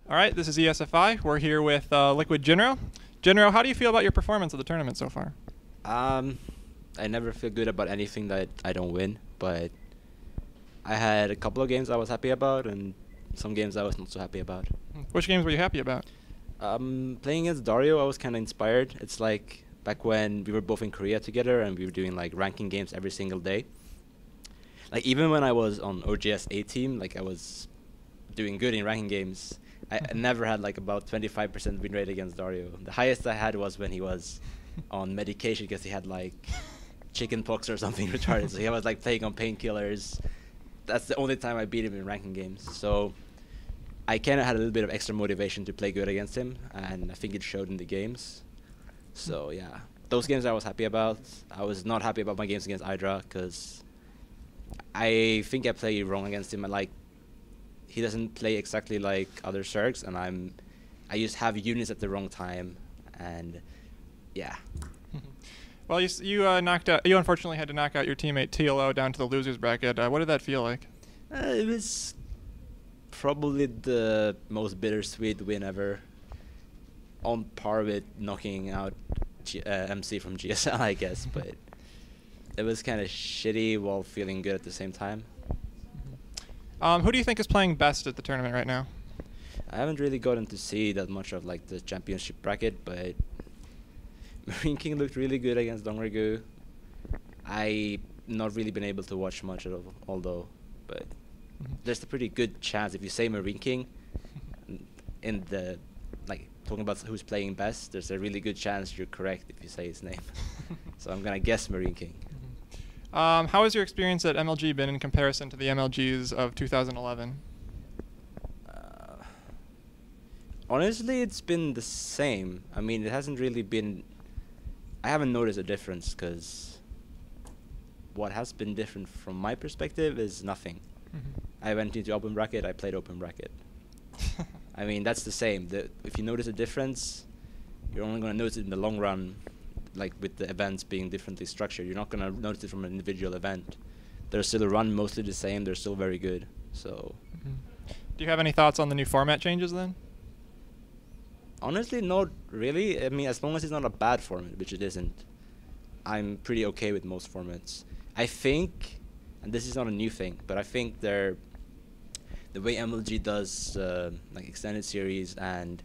All right, this is ESFI. We're here with Liquid Jinro. Jinro, how do you feel about your performance of the tournament so far? Um, I never feel good about anything that I don't win, but I had a couple of games I was happy about and some games I was not so happy about. Which games were you happy about? Playing against Dario, I was kind of inspired. It's like back when we were both in Korea together and we were doing like ranking games every single day. Like even when I was on OGS A team, like I was doing good in ranking games. I never had like about 25% win rate against Dario. The highest I had was when he was on medication because he had like chicken pox or something retarded. So he was like playing on painkillers. That's the only time I beat him in ranking games. So I kind of had a little bit of extra motivation to play good against him, and I think it showed in the games. So yeah, those games I was happy about. I was not happy about my games against IdrA because I think I played wrong against him. Like he doesn't play exactly like other Zergs, and I just have units at the wrong time, and yeah. Well, you knocked out. You unfortunately had to knock out your teammate TLO down to the losers bracket. What did that feel like? It was probably the most bittersweet win ever, on par with knocking out MC from GSL, I guess. But it was kind of shitty while feeling good at the same time. Who do you think is playing best at the tournament right now? I haven't really gotten to see that much of like the championship bracket, but Marine King looked really good against Dongrigu. I not really been able to watch much of although, but there's a pretty good chance if you say Marine King in the like talking about who's playing best, there's a really good chance you're correct if you say his name. So I'm gonna guess Marine King. How has your experience at MLG been in comparison to the MLGs of 2011? Honestly, it's been the same. I mean, it hasn't really been. I haven't noticed a difference because what has been different from my perspective is nothing. I went into open bracket, I played open bracket. I mean, that's the same. If you notice a difference, you're only going to notice it in the long run, like with the events being differently structured. You're not going to notice it from an individual event. They're still run mostly the same. They're still very good. So, do you have any thoughts on the new format changes then? Honestly, not really. I mean, as long as it's not a bad format, which it isn't, I'm pretty okay with most formats. I think, and this is not a new thing, but I think the way MLG does like extended series and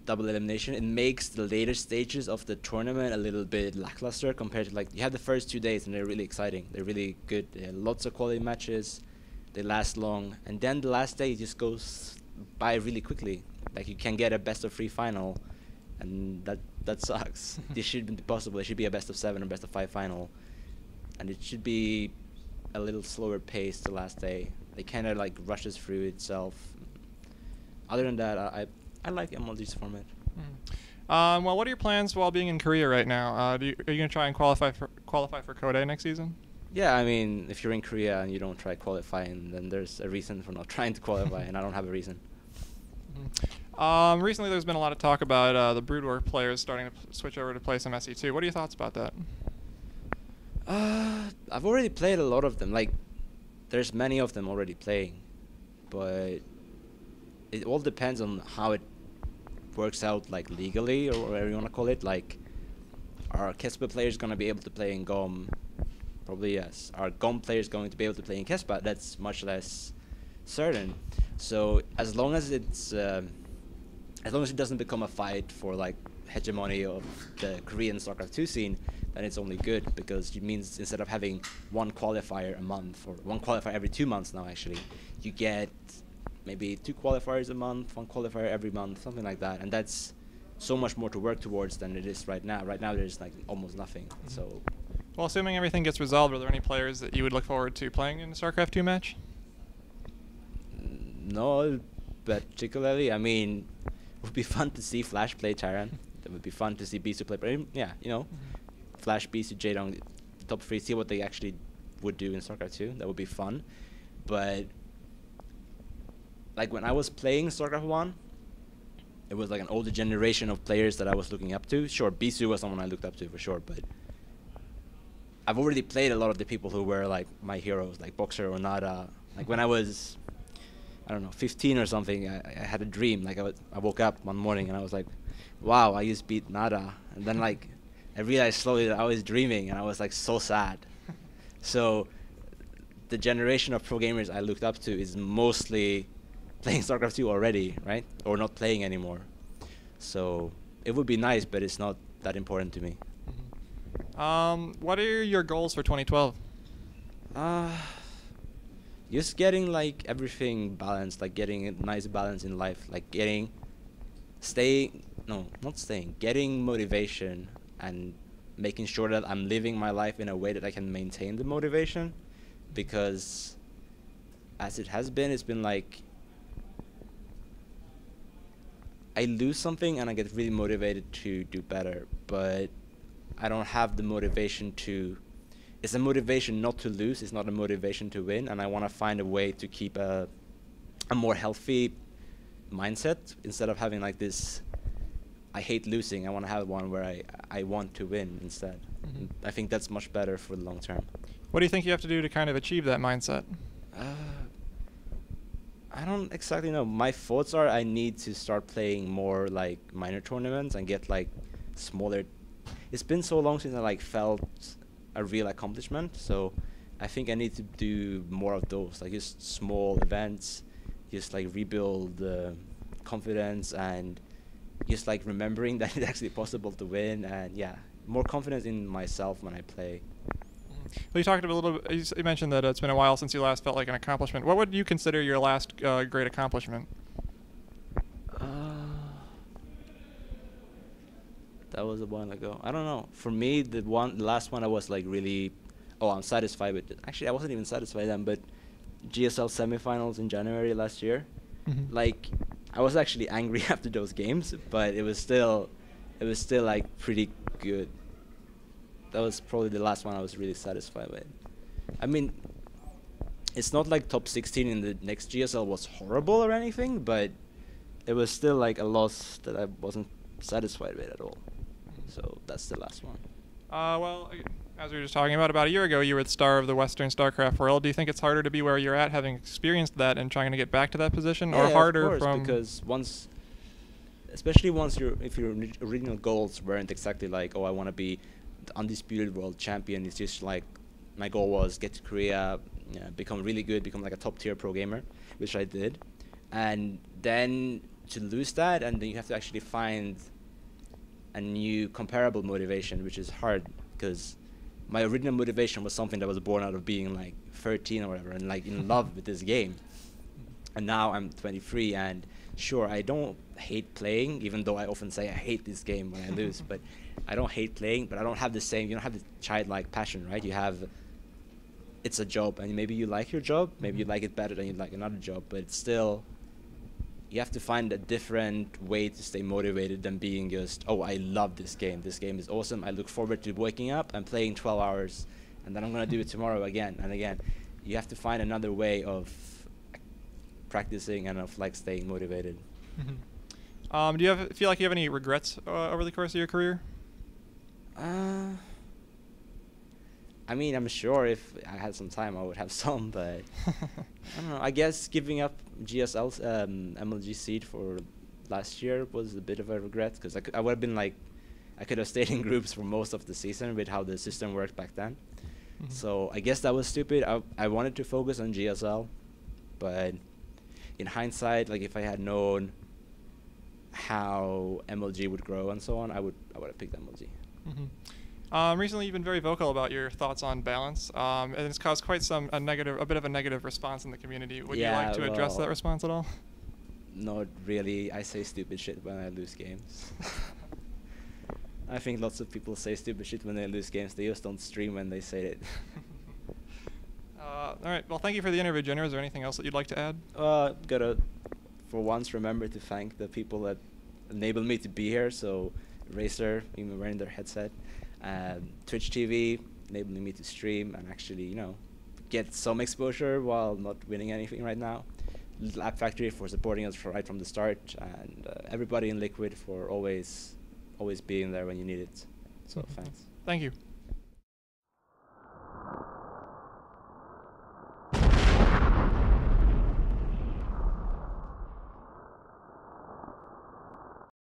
double elimination, it makes the later stages of the tournament a little bit lackluster compared to like you have the first 2 days and they're really exciting. They're really good. They have lots of quality matches. They last long, and then the last day just goes by really quickly. Like you can get a best of 3 final, and that sucks. This shouldn't be possible. It should be a best of 7 or best of 5 final, and it should be a little slower pace the last day. It kind of like rushes through itself. Other than that, I like MLG's format. Well, what are your plans while being in Korea right now? Are you going to try and qualify for Code next season? Yeah, I mean, if you're in Korea and you don't try qualifying, then there's a reason for not trying to qualify, and I don't have a reason. Recently, there's been a lot of talk about the Brood War players starting to switch over to play some SE2. What are your thoughts about that? I've already played a lot of them. Like, there's many of them already playing, but it all depends on how it works out, like legally or whatever you want to call it. Like, are Kespa players going to be able to play in GOM? Probably yes. Are GOM players going to be able to play in Kespa? That's much less certain. So as long as it's as long as it doesn't become a fight for like hegemony of the Korean StarCraft 2 scene, then it's only good, because it means instead of having one qualifier a month or one qualifier every 2 months now, actually, you get maybe 2 qualifiers a month, 1 qualifier every month, something like that, and that's so much more to work towards than it is right now. Right now, there's like almost nothing. So, well, assuming everything gets resolved, are there any players that you would look forward to playing in a StarCraft 2 match? No, particularly. I mean, it would be fun to see Flash play Terran. It would be fun to see Bisu play. But yeah, you know, Flash, Bisu, Jaedong, the top 3, see what they actually would do in StarCraft 2. That would be fun. But like when I was playing StarCraft 1, it was like an older generation of players that I was looking up to. Sure, Bisu was someone I looked up to for sure, but I've already played a lot of the people who were like my heroes, like Boxer or Nada. Like when I was I don't know, 15 or something, I had a dream. Like I woke up one morning and I was like, wow, I just beat Nada. And then like I realized slowly that I was dreaming, and I was like so sad. So the generation of pro gamers I looked up to is mostly playing StarCraft 2 already, right? Or not playing anymore. So it would be nice, but it's not that important to me. What are your goals for 2012? Just getting like everything balanced, like getting a nice balance in life, like getting getting motivation and making sure that I'm living my life in a way that I can maintain the motivation, because as it has been, it's been like I lose something and I get really motivated to do better, but I don't have the motivation to. It's a motivation not to lose. It's not a motivation to win, and I want to find a way to keep a more healthy mindset instead of having like this. I hate losing. I want to have one where I want to win instead. I think that's much better for the long term. What do you think you have to do to kind of achieve that mindset? I don't exactly know. My thoughts are I need to start playing more like minor tournaments and get like smaller. It's been so long since I like felt a real accomplishment, so I think I need to do more of those, like just small events, just like rebuild confidence and just like remembering that it's actually possible to win, and yeah, more confidence in myself when I play. Well, you talked a little bit. You mentioned that it's been a while since you last felt like an accomplishment. What would you consider your last great accomplishment? That was a while ago. I don't know. For me, the last one I was like really, I'm satisfied with it. Actually, I wasn't even satisfied then, but GSL semifinals in January last year. Like, I was actually angry after those games, but it was still like pretty good. That was probably the last one I was really satisfied with. I mean, it's not like top 16 in the next GSL was horrible or anything, but it was still like a loss that I wasn't satisfied with at all. So that's the last one. Well, as we were just talking about a year ago, you were the star of the Western StarCraft world. Do you think it's harder to be where you're at, having experienced that and trying to get back to that position, or harder of course, because especially once your original goals weren't exactly like, I want to be the undisputed world champion. It's just like my goal was get to Korea, become really good, become like a top tier pro gamer, which I did, and then to lose that, and then you have to actually find a new comparable motivation, which is hard because my original motivation was something that was born out of being like 13 or whatever and like in love with this game. And now I'm 23, and sure, I don't hate playing, even though I often say I hate this game when I lose, but I don't hate playing, but I don't have you don't have the childlike passion, right? It's a job, and maybe you like your job, maybe you like it better than you like another job, but it's still, you have to find a different way to stay motivated than being just, I love this game. This game is awesome. I look forward to waking up and playing 12 hours, and then I'm going to do it tomorrow again and again. You have to find another way of practicing and of like staying motivated. Do you feel like you have any regrets over the course of your career? I mean, I'm sure if I had some time, I would have some, but I don't know. I guess giving up GSL's MLG seed for last year was a bit of a regret, because I would have been like, I could have stayed in groups for most of the season with how the system worked back then. So I guess that was stupid. I wanted to focus on GSL, but in hindsight, like if I had known how MLG would grow and so on, I would have picked MLG. Recently, you've been very vocal about your thoughts on balance, and it's caused quite a bit of a negative response in the community. Would you like to address that response at all? Not really. I say stupid shit when I lose games. I think lots of people say stupid shit when they lose games. They just don't stream when they say it. All right. Well, thank you for the interview, Jinro. Is there anything else that you'd like to add? Gotta, for once, remember to thank the people that enabled me to be here. So, Racer, even wearing their headset. Twitch TV, enabling me to stream and actually, get some exposure while not winning anything right now. Little App Factory for supporting us right from the start, and everybody in Liquid for always being there when you need it. So thanks. Thank you.